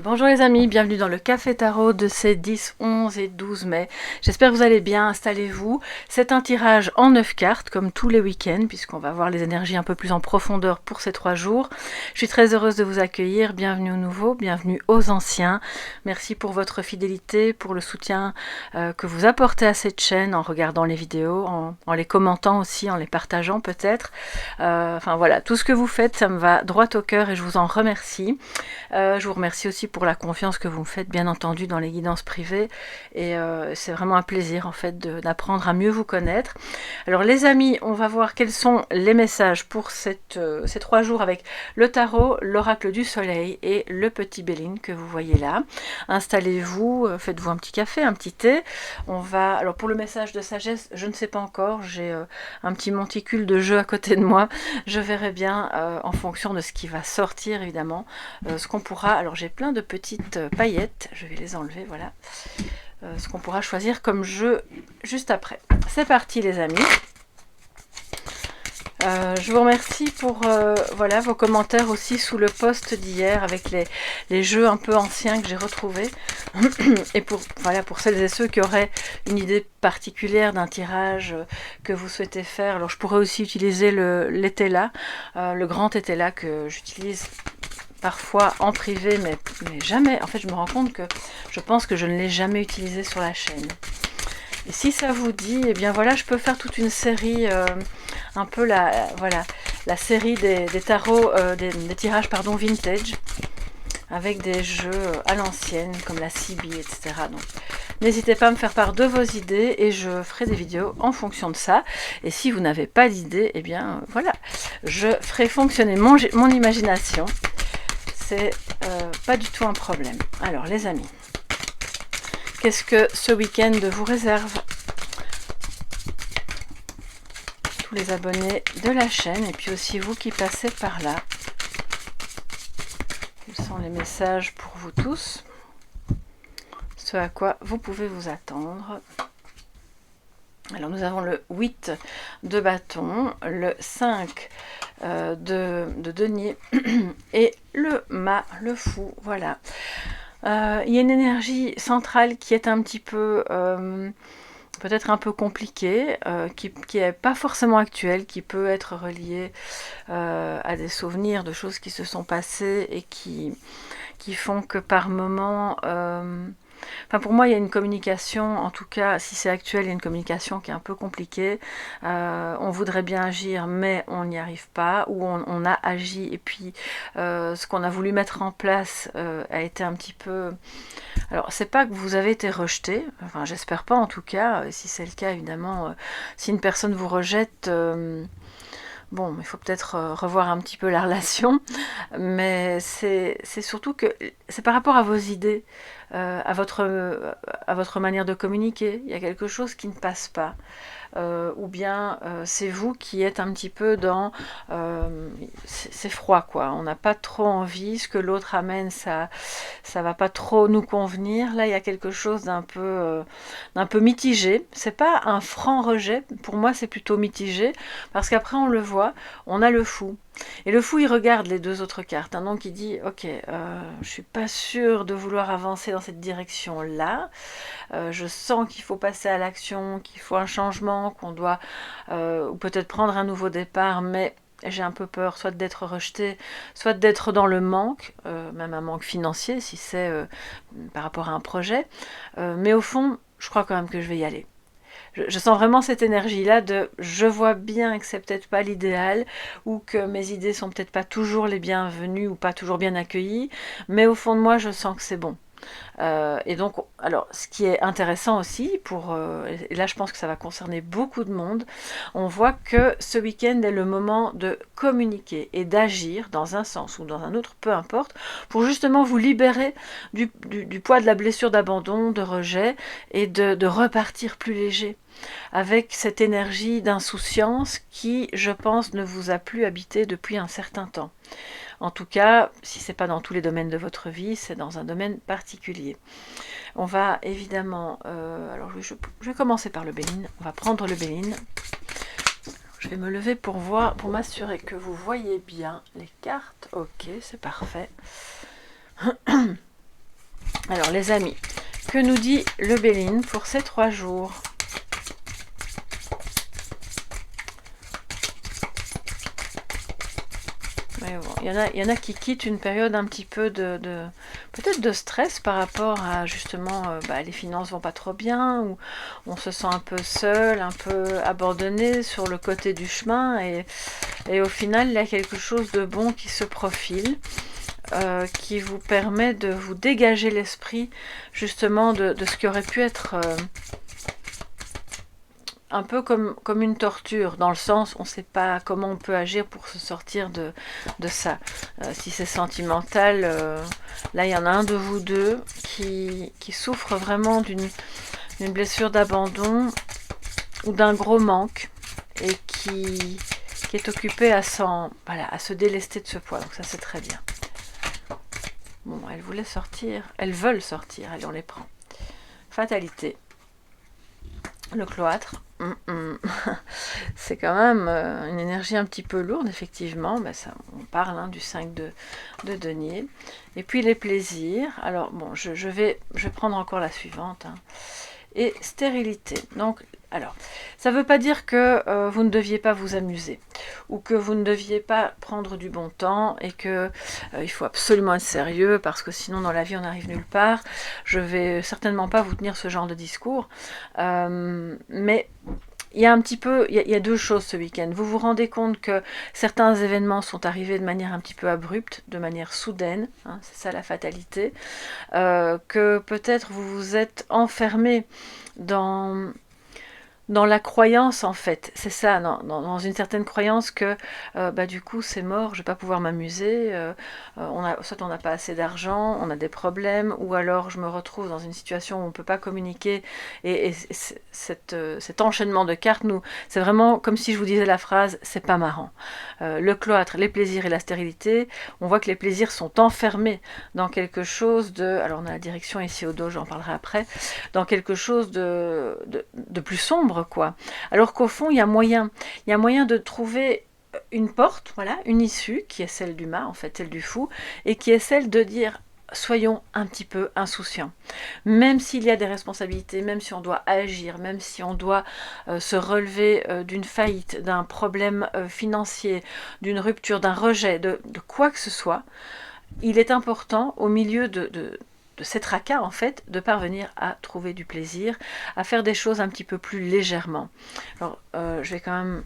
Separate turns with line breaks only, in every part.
Bonjour les amis, bienvenue dans le Café Tarot de ces 10, 11 et 12 mai. J'espère que vous allez bien, installez-vous. C'est un tirage en 9 cartes, comme tous les week-ends, puisqu'on va voir les énergies un peu plus en profondeur pour ces 3 jours. Je suis très heureuse de vous accueillir, bienvenue aux nouveaux, bienvenue aux anciens. Merci pour votre fidélité, pour le soutien que vous apportez à cette chaîne en regardant les vidéos, en les commentant aussi, en les partageant peut-être. Enfin voilà, tout ce que vous faites, ça me va droit au cœur et je vous en remercie. Je vous remercie aussi pour la confiance que vous me faites, bien entendu, dans les guidances privées. Et c'est vraiment un plaisir, en fait, d'apprendre à mieux vous connaître. Alors, les amis, on va voir quels sont les messages pour ces 3 jours avec le tarot, l'oracle du soleil et le petit Béline que vous voyez là. Installez-vous, faites-vous un petit café, un petit thé. On va... Alors, pour le message de sagesse, je ne sais pas encore. J'ai un petit monticule de jeu à côté de moi. Je verrai bien, en fonction de ce qui va sortir, évidemment, ce qu'on pourra... Alors, j'ai plein de petites paillettes. Je vais les enlever, voilà. Ce qu'on pourra choisir comme jeu juste après. C'est parti, les amis. Je vous remercie pour voilà, vos commentaires aussi sous le post d'hier avec les jeux un peu anciens que j'ai retrouvés. Et pour, voilà, pour celles et ceux qui auraient une idée particulière d'un tirage que vous souhaitez faire, alors je pourrais aussi utiliser l'étella, le grand étella que j'utilise parfois en privé, mais jamais. En fait, je me rends compte que je pense que je ne l'ai jamais utilisé sur la chaîne. Et si ça vous dit, eh bien voilà, je peux faire toute une série, un peu voilà, la série des tarots, des tirages pardon, vintage, avec des jeux à l'ancienne, comme la CB, etc. Donc, n'hésitez pas à me faire part de vos idées et je ferai des vidéos en fonction de ça. Et si vous n'avez pas d'idée, eh bien voilà, je ferai fonctionner mon imagination. C'est pas du tout un problème. Alors les amis, qu'est-ce que ce week-end vous réserve? Tous les abonnés de la chaîne et puis aussi vous qui passez par là. Quels sont les messages pour vous tous? Ce à quoi vous pouvez vous attendre. Alors nous avons le 8 de bâton, le 5 de denier et le mât, le fou, voilà. Il y a une énergie centrale qui est un petit peu, peut-être un peu compliquée, qui n'est pas forcément actuelle, qui peut être reliée à des souvenirs de choses qui se sont passées et qui font que par moment... Enfin, pour moi, il y a une communication, en tout cas, si c'est actuel, il y a une communication qui est un peu compliquée. On voudrait bien agir, mais on n'y arrive pas. Ou on a agi, et puis ce qu'on a voulu mettre en place a été un petit peu... Alors, c'est pas que vous avez été rejeté, enfin, j'espère pas en tout cas. Si c'est le cas, évidemment, si une personne vous rejette... Bon, il faut peut-être revoir un petit peu la relation, mais c'est surtout que c'est par rapport à vos idées, à votre manière de communiquer. Il y a quelque chose qui ne passe pas. Ou bien c'est vous qui êtes un petit peu dans... c'est froid, quoi. On n'a pas trop envie. Ce que l'autre amène, ça va pas trop nous convenir. Là, il y a quelque chose d'un peu mitigé. C'est pas un franc rejet. Pour moi, c'est plutôt mitigé. Parce qu'après, on le voit, on a le fou. Et le fou, il regarde les 2 autres cartes. Hein, donc, il dit, ok, je suis pas sûre de vouloir avancer dans cette direction-là. Je sens qu'il faut passer à l'action, qu'il faut un changement, qu'on doit ou peut-être prendre un nouveau départ, mais j'ai un peu peur soit d'être rejeté, soit d'être dans le manque, même un manque financier si c'est par rapport à un projet. Mais au fond, je crois quand même que je vais y aller. Je sens vraiment cette énergie-là de je vois bien que c'est peut-être pas l'idéal ou que mes idées sont peut-être pas toujours les bienvenues ou pas toujours bien accueillies, mais au fond de moi, je sens que c'est bon. Et donc, alors, ce qui est intéressant aussi, et là je pense que ça va concerner beaucoup de monde, on voit que ce week-end est le moment de communiquer et d'agir dans un sens ou dans un autre, peu importe, pour justement vous libérer du poids de la blessure d'abandon, de rejet, et de repartir plus léger, avec cette énergie d'insouciance qui, je pense, ne vous a plus habité depuis un certain temps. En tout cas, si ce n'est pas dans tous les domaines de votre vie, c'est dans un domaine particulier. On va évidemment... alors je vais commencer par le Béline. On va prendre le Béline. Je vais me lever pour voir, pour m'assurer que vous voyez bien les cartes. Ok, c'est parfait. Alors les amis, que nous dit le Béline pour ces 3 jours? Mais bon, il y en a qui quittent une période un petit peu peut-être de stress par rapport à justement les finances vont pas trop bien, ou on se sent un peu seul, un peu abandonné sur le côté du chemin, et au final il y a quelque chose de bon qui se profile, qui vous permet de vous dégager l'esprit justement de ce qui aurait pu être un peu comme une torture, dans le sens on ne sait pas comment on peut agir pour se sortir de ça. Si c'est sentimental, là il y en a un de vous deux qui souffre vraiment d'une blessure d'abandon ou d'un gros manque, et qui est occupé à se délester de ce poids. Donc ça c'est très bien. Bon, elles voulaient sortir, elles veulent sortir, allez on les prend. Fatalité. Le cloître, c'est quand même une énergie un petit peu lourde, effectivement. Ça, on parle du 5 de denier. Et puis les plaisirs. Alors, bon, je vais prendre encore la suivante. Et stérilité. Donc, alors, ça ne veut pas dire que vous ne deviez pas vous amuser, ou que vous ne deviez pas prendre du bon temps, et que il faut absolument être sérieux, parce que sinon dans la vie on n'arrive nulle part. Je vais certainement pas vous tenir ce genre de discours, mais il y a un petit peu, il y a 2 choses ce week-end. Vous vous rendez compte que certains événements sont arrivés de manière un petit peu abrupte, de manière soudaine, c'est ça la fatalité, que peut-être vous vous êtes enfermé dans la croyance, en fait, c'est ça, dans une certaine croyance que du coup c'est mort, je vais pas pouvoir m'amuser, soit on n'a pas assez d'argent, on a des problèmes, ou alors je me retrouve dans une situation où on peut pas communiquer, et cet enchaînement de cartes, c'est vraiment comme si je vous disais la phrase, c'est pas marrant. Le cloître, les plaisirs et la stérilité, on voit que les plaisirs sont enfermés dans quelque chose alors on a la direction ici au dos, j'en parlerai après, dans quelque chose de plus sombre, quoi. Alors qu'au fond, il y a moyen de trouver une porte, voilà, une issue, qui est celle du mât, en fait, celle du fou, et qui est celle de dire, soyons un petit peu insouciants. Même s'il y a des responsabilités, même si on doit agir, même si on doit se relever d'une faillite, d'un problème financier, d'une rupture, d'un rejet, de quoi que ce soit, il est important, au milieu de ces tracas, en fait, de parvenir à trouver du plaisir, à faire des choses un petit peu plus légèrement. Alors, je vais quand même,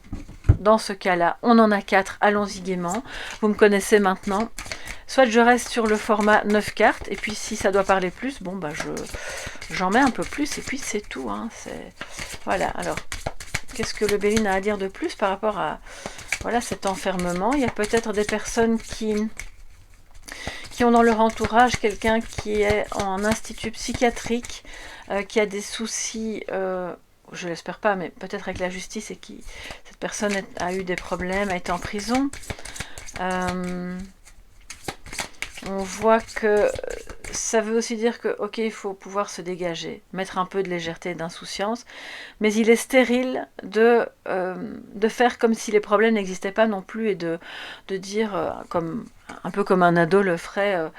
dans ce cas-là, on en a 4, allons-y gaiement. Vous me connaissez maintenant. Soit je reste sur le format 9 cartes, et puis si ça doit parler plus, bon, j'en mets un peu plus, et puis c'est tout. Voilà, alors, qu'est-ce que le Béline a à dire de plus par rapport à cet enfermement? Il y a peut-être des personnes qui ont dans leur entourage quelqu'un qui est en institut psychiatrique, qui a des soucis, je l'espère pas, mais peut-être avec la justice, et cette personne a eu des problèmes, a été en prison. On voit que ça veut aussi dire que, ok, il faut pouvoir se dégager, mettre un peu de légèreté et d'insouciance, mais il est stérile de faire comme si les problèmes n'existaient pas non plus, et de dire, un peu comme un ado le ferait,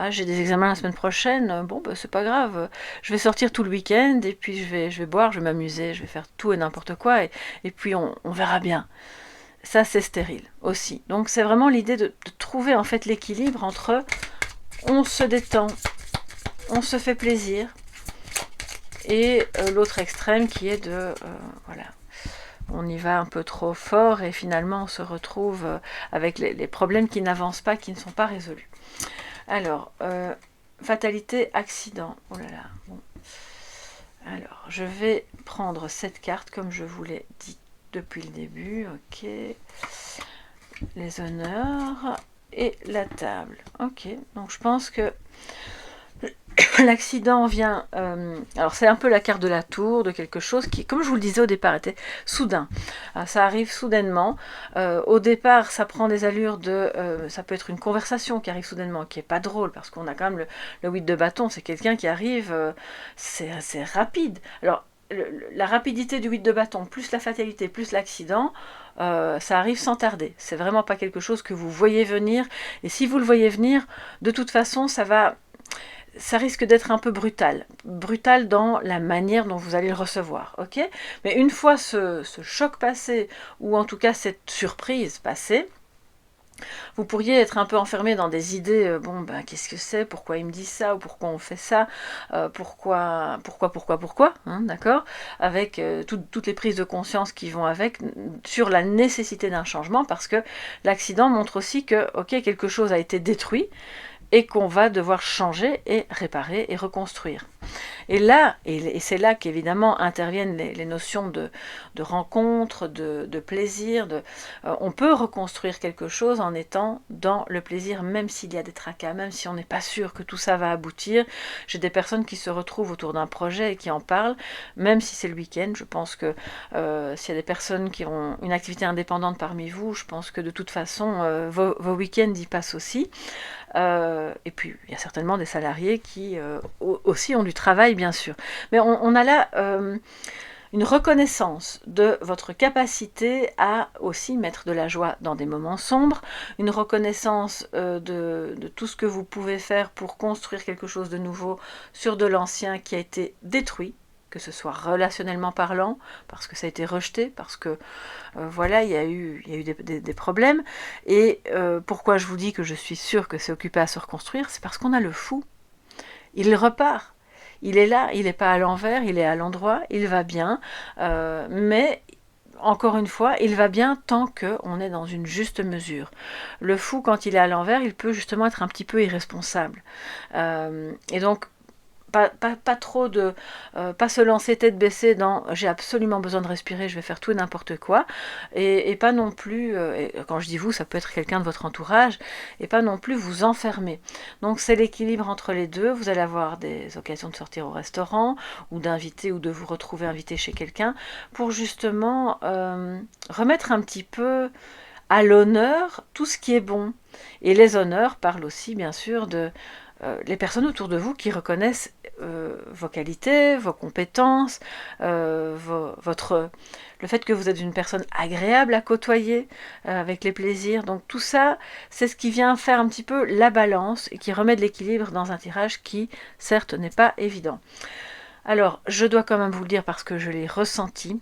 j'ai des examens la semaine prochaine, c'est pas grave, je vais sortir tout le week-end, et puis je vais boire, je vais m'amuser, je vais faire tout et n'importe quoi, et puis on verra bien. Ça, c'est stérile aussi. Donc c'est vraiment l'idée de trouver en fait l'équilibre entre on se détend, on se fait plaisir, et l'autre extrême qui est on y va un peu trop fort, et finalement on se retrouve avec les problèmes qui n'avancent pas, qui ne sont pas résolus. Alors, fatalité, accident. Oh là là. Bon. Alors, je vais prendre cette carte comme je vous l'ai dit depuis le début. Ok. Les honneurs et la table. Ok. Donc je pense que l'accident vient, alors c'est un peu la carte de la tour, de quelque chose qui, comme je vous le disais au départ, était soudain. Ça arrive soudainement. Au départ, ça prend des allures ça peut être une conversation qui arrive soudainement, qui est pas drôle, parce qu'on a quand même le 8 de bâton, c'est quelqu'un qui arrive, c'est rapide. Alors, la rapidité du 8 de bâton, plus la fatalité, plus l'accident, ça arrive sans tarder. C'est vraiment pas quelque chose que vous voyez venir, et si vous le voyez venir, de toute façon, ça va... ça risque d'être un peu brutal. Brutal dans la manière dont vous allez le recevoir, ok? Mais une fois ce choc passé, ou en tout cas cette surprise passée, vous pourriez être un peu enfermé dans des idées, bon, ben, qu'est-ce que c'est, pourquoi il me dit ça, ou pourquoi on fait ça, pourquoi, hein, d'accord, avec toutes les prises de conscience qui vont avec, sur la nécessité d'un changement, parce que l'accident montre aussi que, ok, quelque chose a été détruit, et qu'on va devoir changer et réparer et reconstruire. Et là, et c'est là qu'évidemment interviennent les notions de rencontre, de plaisir. On peut reconstruire quelque chose en étant dans le plaisir, même s'il y a des tracas, même si on n'est pas sûr que tout ça va aboutir. J'ai des personnes qui se retrouvent autour d'un projet et qui en parlent, même si c'est le week-end. Je pense que s'il y a des personnes qui ont une activité indépendante parmi vous, je pense que de toute façon, vos week-ends y passent aussi. Et puis, il y a certainement des salariés qui aussi ont du travail, bien sûr. Mais on a là une reconnaissance de votre capacité à aussi mettre de la joie dans des moments sombres, une reconnaissance de tout ce que vous pouvez faire pour construire quelque chose de nouveau sur de l'ancien qui a été détruit, que ce soit relationnellement parlant, parce que ça a été rejeté, parce que voilà, il y a eu des problèmes. Et pourquoi je vous dis que je suis sûre que c'est occupé à se reconstruire, c'est parce qu'on a le fou. Il repart. Il est là, il n'est pas à l'envers, il est à l'endroit, il va bien. Mais encore une fois, il va bien tant qu'on est dans une juste mesure. Le fou, quand il est à l'envers, il peut justement être un petit peu irresponsable. Et donc, pas trop de pas se lancer tête baissée dans j'ai absolument besoin de respirer, je vais faire tout et n'importe quoi, et pas non plus, et quand je dis vous, ça peut être quelqu'un de votre entourage, et pas non plus vous enfermer. Donc c'est l'équilibre entre les deux. Vous allez avoir des occasions de sortir au restaurant, ou d'inviter, ou de vous retrouver invité chez quelqu'un, pour justement remettre un petit peu à l'honneur tout ce qui est bon. Et les honneurs parlent aussi bien sûr de les personnes autour de vous qui reconnaissent vos qualités, vos compétences, le fait que vous êtes une personne agréable à côtoyer, avec les plaisirs. Donc tout ça, c'est ce qui vient faire un petit peu la balance et qui remet de l'équilibre dans un tirage qui, certes, n'est pas évident. Alors, je dois quand même vous le dire parce que je l'ai ressenti.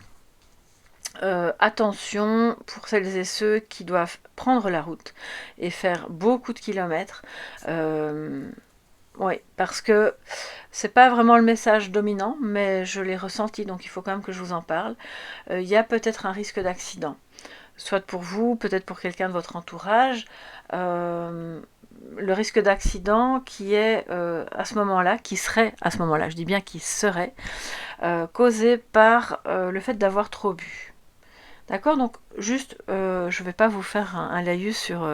Attention pour celles et ceux qui doivent prendre la route et faire beaucoup de kilomètres. Oui, parce que c'est pas vraiment le message dominant, mais je l'ai ressenti, donc il faut quand même que je vous en parle. Il y a peut-être un risque d'accident, soit pour vous, peut-être pour quelqu'un de votre entourage. Le risque d'accident qui est à ce moment-là, qui serait à ce moment-là, je dis bien qui serait, causé par le fait d'avoir trop bu. D'accord, donc juste, je ne vais pas vous faire un laïus sur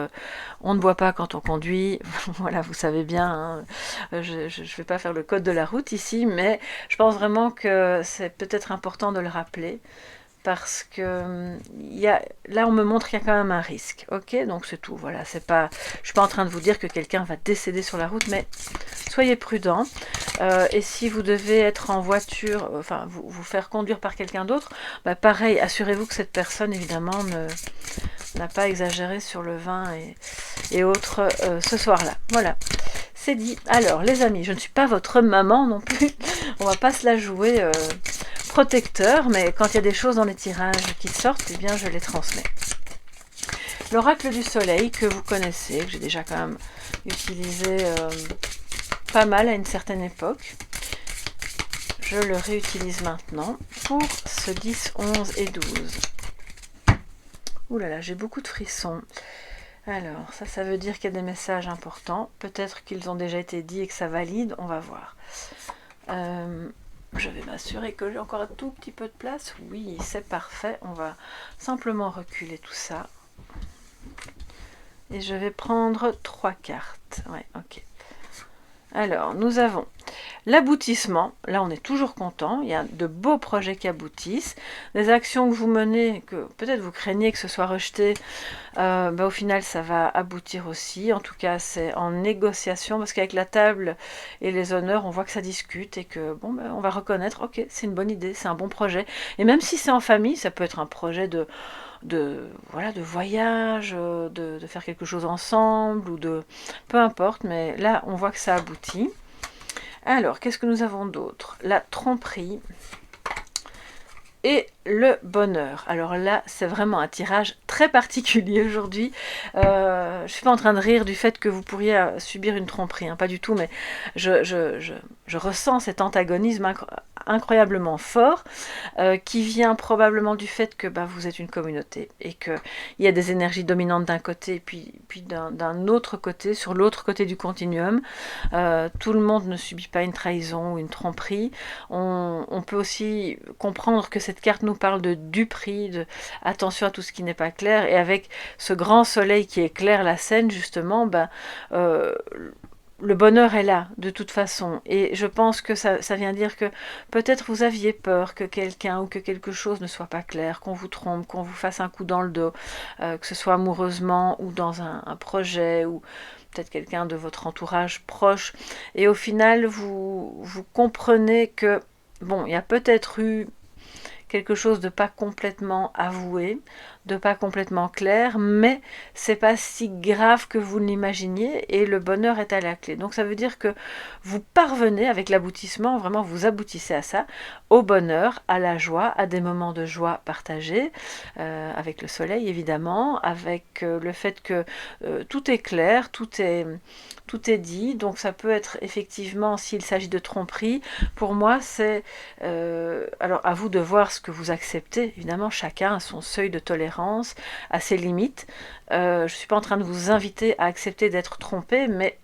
on ne boit pas quand on conduit, voilà, vous savez bien, hein, je ne vais pas faire le code de la route ici, mais je pense vraiment que c'est peut-être important de le rappeler, parce que là on me montre qu'il y a quand même un risque, ok, donc c'est tout, voilà, je suis pas en train de vous dire que quelqu'un va décéder sur la route, mais soyez prudents. Et si vous devez être en voiture, enfin vous faire conduire par quelqu'un d'autre, bah pareil, assurez-vous que cette personne évidemment n'a pas exagéré sur le vin et autres ce soir-là. Voilà, c'est dit. Alors les amis, je ne suis pas votre maman non plus, on va pas se la jouer protecteur, mais quand il y a des choses dans les tirages qui sortent, eh bien je les transmets. L'oracle du soleil que vous connaissez, que j'ai déjà quand même utilisé pas mal à une certaine époque. Je le réutilise maintenant pour ce 10, 11 et 12. Ouh là là, j'ai beaucoup de frissons. Alors, ça veut dire qu'il y a des messages importants. Peut-être qu'ils ont déjà été dits et que ça valide, on va voir. Je vais m'assurer que j'ai encore un tout petit peu de place. Oui, c'est parfait. On va simplement reculer tout ça. Et je vais prendre 3 cartes. Ouais, ok. Alors, nous avons l'aboutissement. Là, on est toujours content. Il y a de beaux projets qui aboutissent. Des actions que vous menez, que peut-être vous craignez que ce soit rejeté, au final, ça va aboutir aussi. En tout cas, c'est en négociation, parce qu'avec la table et les honneurs, on voit que ça discute et que, bon, on va reconnaître, ok, c'est une bonne idée, c'est un bon projet. Et même si c'est en famille, ça peut être un projet de voyage, de faire quelque chose ensemble, ou de peu importe, mais là on voit que ça aboutit. Alors, qu'est-ce que nous avons d'autre? La tromperie et le bonheur. Alors là, c'est vraiment un tirage très particulier aujourd'hui. Je ne suis pas en train de rire du fait que vous pourriez subir une tromperie, hein, pas du tout, mais je ressens cet antagonisme incroyablement fort qui vient probablement du fait que vous êtes une communauté et qu'il y a des énergies dominantes d'un côté puis d'un autre côté, sur l'autre côté du continuum. Tout le monde ne subit pas une trahison ou une tromperie. On peut aussi comprendre que cette carte nous parle de duperie, de attention à tout ce qui n'est pas clair, et avec ce grand soleil qui éclaire la scène justement, le bonheur est là de toute façon, et je pense que ça vient dire que peut-être vous aviez peur que quelqu'un ou que quelque chose ne soit pas clair, qu'on vous trompe, qu'on vous fasse un coup dans le dos, que ce soit amoureusement ou dans un projet, ou peut-être quelqu'un de votre entourage proche, et au final vous comprenez que bon, il y a peut-être eu quelque chose de pas complètement avoué, de pas complètement clair, mais c'est pas si grave que vous l'imaginiez et le bonheur est à la clé. Donc ça veut dire que vous parvenez avec l'aboutissement, vraiment vous aboutissez à ça, au bonheur, à la joie, à des moments de joie partagés, avec le soleil évidemment, avec le fait que tout est clair, tout est dit, donc ça peut être effectivement, s'il s'agit de tromperie, pour moi c'est, alors à vous de voir ce que vous acceptez, évidemment chacun a son seuil de tolérance, a ses limites, je ne suis pas en train de vous inviter à accepter d'être trompé, mais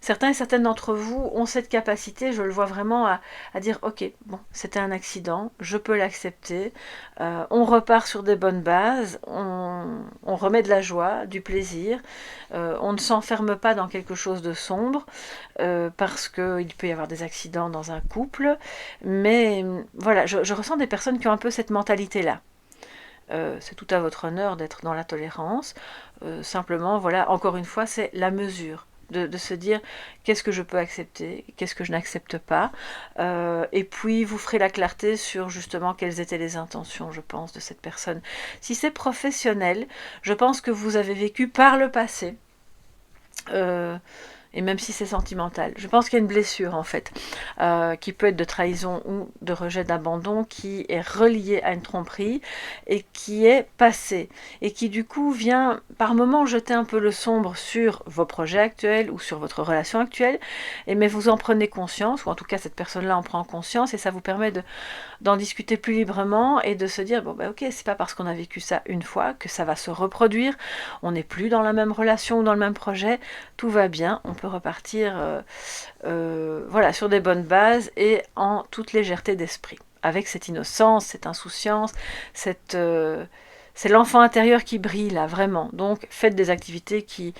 certains et certaines d'entre vous ont cette capacité, je le vois vraiment, à dire ok, bon, c'était un accident, je peux l'accepter, on repart sur des bonnes bases, on remet de la joie, du plaisir, on ne s'enferme pas dans quelque chose de sombre, parce qu'il peut y avoir des accidents dans un couple, mais voilà, je ressens des personnes qui ont un peu cette mentalité-là. C'est tout à votre honneur d'être dans la tolérance, simplement, voilà, encore une fois, c'est la mesure. De se dire qu'est-ce que je peux accepter, qu'est-ce que je n'accepte pas, et puis vous ferez la clarté sur justement quelles étaient les intentions, je pense, de cette personne. Si c'est professionnel, je pense que vous avez vécu par le passé, et même si c'est sentimental, je pense qu'il y a une blessure en fait, qui peut être de trahison ou de rejet, d'abandon, qui est reliée à une tromperie et qui est passée, et qui du coup vient par moments jeter un peu le sombre sur vos projets actuels ou sur votre relation actuelle, mais vous en prenez conscience, ou en tout cas cette personne-là en prend conscience, et ça vous permet d'en discuter plus librement et de se dire bon ok, c'est pas parce qu'on a vécu ça une fois que ça va se reproduire, on n'est plus dans la même relation ou dans le même projet, tout va bien, on peut repartir voilà, sur des bonnes bases et en toute légèreté d'esprit, avec cette innocence, cette insouciance, c'est l'enfant intérieur qui brille là, vraiment. Donc faites des activités qui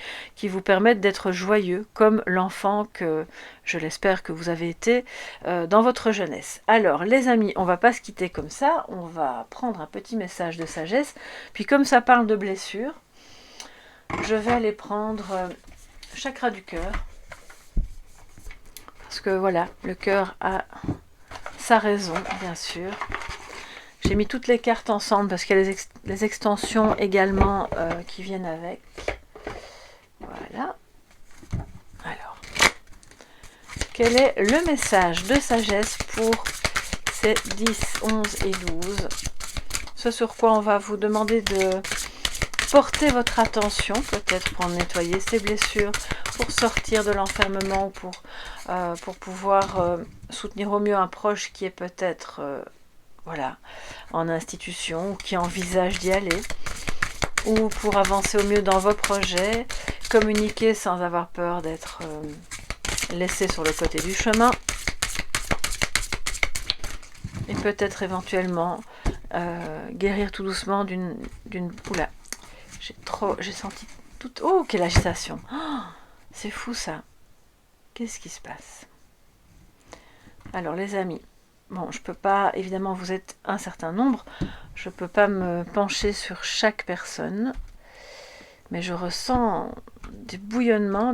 vous permettent d'être joyeux, comme l'enfant que je l'espère que vous avez été dans votre jeunesse. Alors les amis, on va pas se quitter comme ça, on va prendre un petit message de sagesse, puis comme ça parle de blessures, je vais aller prendre chakra du cœur, parce que voilà, le cœur a sa raison, bien sûr. J'ai mis toutes les cartes ensemble parce qu'il y a les extensions également qui viennent avec. Voilà. Alors, quel est le message de sagesse pour ces 10, 11 et 12? Ce sur quoi on va vous demander de porter votre attention, peut-être pour nettoyer ces blessures, pour sortir de l'enfermement, ou pour pouvoir soutenir au mieux un proche qui est peut-être voilà, en institution, ou qui envisage d'y aller, ou pour avancer au mieux dans vos projets, communiquer sans avoir peur d'être laissé sur le côté du chemin, et peut-être éventuellement guérir tout doucement d'une... Oula, j'ai senti toute... Oh, quelle agitation! Oh, c'est fou ça! Qu'est-ce qui se passe? Alors les amis, bon, je peux pas, évidemment vous êtes un certain nombre, je peux pas me pencher sur chaque personne, mais je ressens des bouillonnements,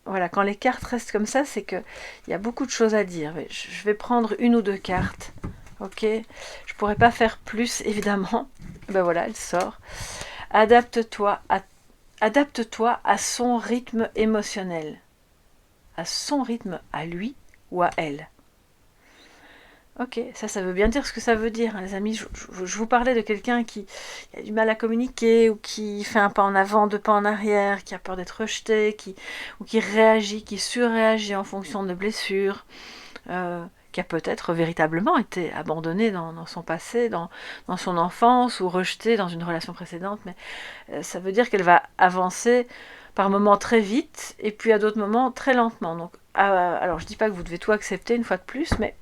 voilà, quand les cartes restent comme ça, c'est qu'il y a beaucoup de choses à dire. Je vais prendre une ou deux cartes, ok? Je pourrais pas faire plus, évidemment. Ben voilà, elle sort. Adapte-toi à son rythme émotionnel, à son rythme à lui, ou à elle. Ok, ça veut bien dire ce que ça veut dire, hein, les amis. Je vous parlais de quelqu'un qui a du mal à communiquer, ou qui fait un pas en avant, deux pas en arrière, qui a peur d'être rejeté, ou qui réagit, qui surréagit en fonction de blessures, qui a peut-être véritablement été abandonné dans son passé, dans son enfance, ou rejeté dans une relation précédente. Mais ça veut dire qu'elle va avancer par moments très vite, et puis à d'autres moments très lentement. Donc, alors je dis pas que vous devez tout accepter une fois de plus, mais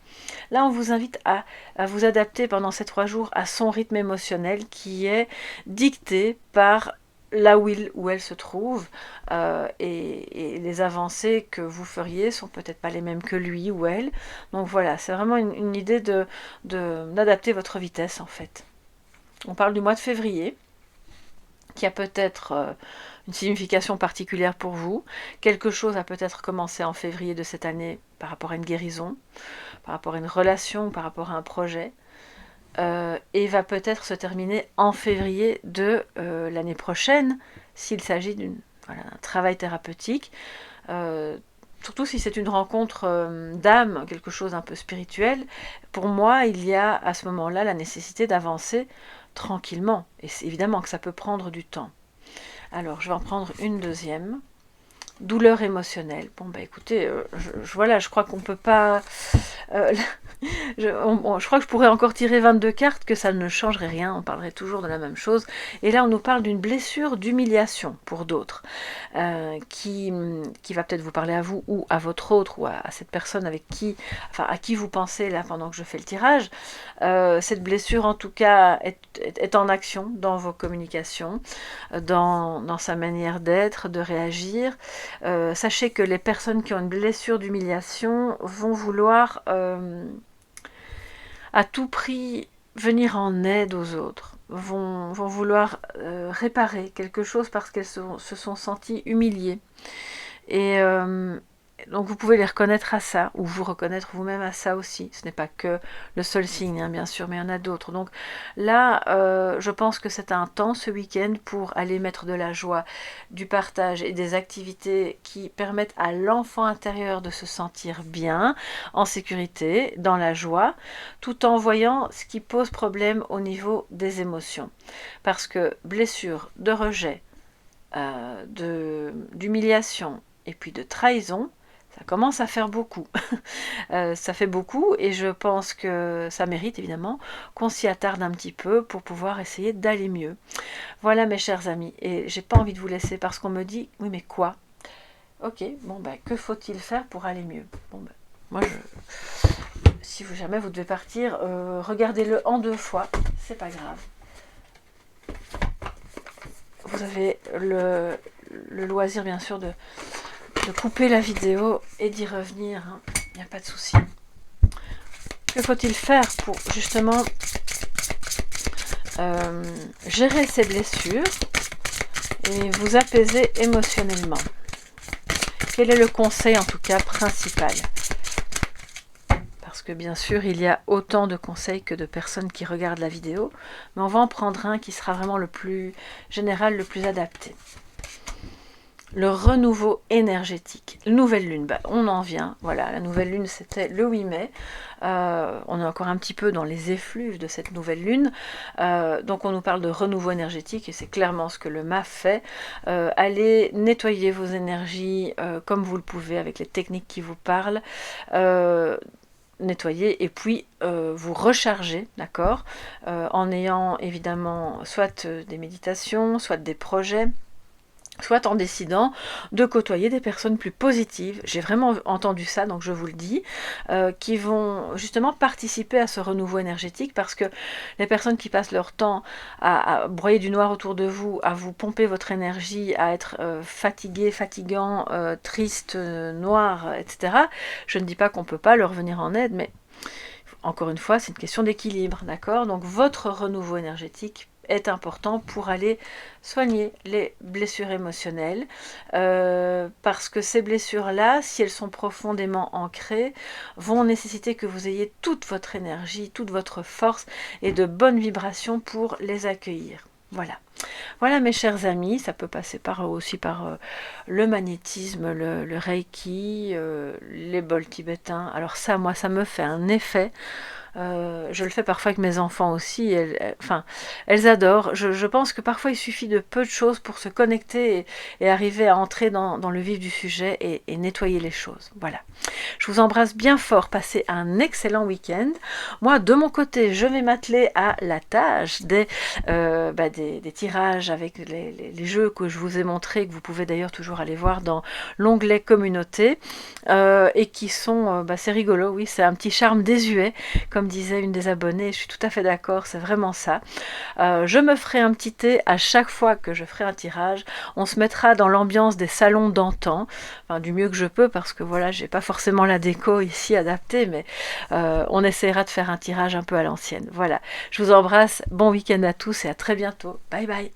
là, on vous invite à vous adapter pendant ces 3 jours à son rythme émotionnel qui est dicté par là où elle se trouve, et les avancées que vous feriez sont peut-être pas les mêmes que lui ou elle. Donc voilà, c'est vraiment une idée d'adapter votre vitesse en fait. On parle du mois de février, qui a peut-être une signification particulière pour vous. Quelque chose a peut-être commencé en février de cette année par rapport à une guérison, par rapport à une relation, par rapport à un projet, et va peut-être se terminer en février de l'année prochaine, s'il s'agit d'un travail thérapeutique, surtout si c'est une rencontre d'âme, quelque chose un peu spirituel. Pour moi, il y a à ce moment-là la nécessité d'avancer tranquillement, et c'est évidemment que ça peut prendre du temps. Alors, je vais en prendre une deuxième. Douleur émotionnelle. Bon, bah écoutez, voilà, je crois qu'on peut pas... je crois que je pourrais encore tirer 22 cartes, que ça ne changerait rien, on parlerait toujours de la même chose. Et là, on nous parle d'une blessure d'humiliation pour d'autres, qui va peut-être vous parler à vous, ou à votre autre, ou à cette personne à qui vous pensez là pendant que je fais le tirage. Cette blessure, en tout cas, est en action dans vos communications, dans sa manière d'être, de réagir. Sachez que les personnes qui ont une blessure d'humiliation vont vouloir à tout prix venir en aide aux autres, vont vouloir réparer quelque chose parce qu'elles se sont senties humiliées. Et donc vous pouvez les reconnaître à ça, ou vous reconnaître vous-même à ça aussi. Ce n'est pas que le seul signe, hein, bien sûr, mais il y en a d'autres. Donc là, je pense que c'est un temps ce week-end pour aller mettre de la joie, du partage et des activités qui permettent à l'enfant intérieur de se sentir bien, en sécurité, dans la joie, tout en voyant ce qui pose problème au niveau des émotions. Parce que blessure, de rejet, d'humiliation et puis de trahison, ça commence à faire beaucoup. Ça fait beaucoup, et je pense que ça mérite évidemment qu'on s'y attarde un petit peu pour pouvoir essayer d'aller mieux. Voilà mes chers amis, et j'ai pas envie de vous laisser parce qu'on me dit oui mais quoi? Ok, bon ben que faut-il faire pour aller mieux? Bon ben moi si jamais vous devez partir, regardez-le en 2 fois, c'est pas grave. Vous avez le loisir bien sûr de couper la vidéo et d'y revenir, hein. Il n'y a pas de souci. Que faut-il faire pour justement gérer ces blessures et vous apaiser émotionnellement? Quel est le conseil en tout cas principal? Parce que bien sûr il y a autant de conseils que de personnes qui regardent la vidéo, mais on va en prendre un qui sera vraiment le plus général, le plus adapté. Le renouveau énergétique, nouvelle lune, on en vient, voilà, la nouvelle lune c'était le 8 mai, on est encore un petit peu dans les effluves de cette nouvelle lune, donc on nous parle de renouveau énergétique et c'est clairement ce que le MAF fait. Allez nettoyer vos énergies comme vous le pouvez avec les techniques qui vous parlent, nettoyer et puis vous recharger, d'accord, en ayant évidemment soit des méditations, soit des projets, soit en décidant de côtoyer des personnes plus positives, j'ai vraiment entendu ça, donc je vous le dis, qui vont justement participer à ce renouveau énergétique, parce que les personnes qui passent leur temps à broyer du noir autour de vous, à vous pomper votre énergie, à être fatigué, fatigant, triste, noir, etc., je ne dis pas qu'on ne peut pas leur venir en aide, mais encore une fois, c'est une question d'équilibre, d'accord? Donc votre renouveau énergétique est important pour aller soigner les blessures émotionnelles, parce que ces blessures-là, si elles sont profondément ancrées, vont nécessiter que vous ayez toute votre énergie, toute votre force et de bonnes vibrations pour les accueillir. Voilà. Voilà mes chers amis, ça peut passer aussi par le magnétisme, le reiki, les bols tibétains. Alors ça, moi, ça me fait un effet. Je le fais parfois avec mes enfants aussi, enfin, elles adorent. Je pense que parfois il suffit de peu de choses pour se connecter et arriver à entrer dans le vif du sujet et nettoyer les choses. Voilà. Je vous embrasse bien fort, passez un excellent week-end. Moi, de mon côté, je vais m'atteler à la tâche des tirages avec les jeux que je vous ai montrés, que vous pouvez d'ailleurs toujours aller voir dans l'onglet communauté, et qui sont, c'est rigolo, oui, c'est un petit charme désuet, comme disait une des abonnées, je suis tout à fait d'accord, c'est vraiment ça. Je me ferai un petit thé à chaque fois que je ferai un tirage. On se mettra dans l'ambiance des salons d'antan, enfin, du mieux que je peux, parce que voilà, j'ai pas forcément la déco ici adaptée, mais on essaiera de faire un tirage un peu à l'ancienne. Voilà, je vous embrasse, bon week-end à tous et à très bientôt. Bye bye.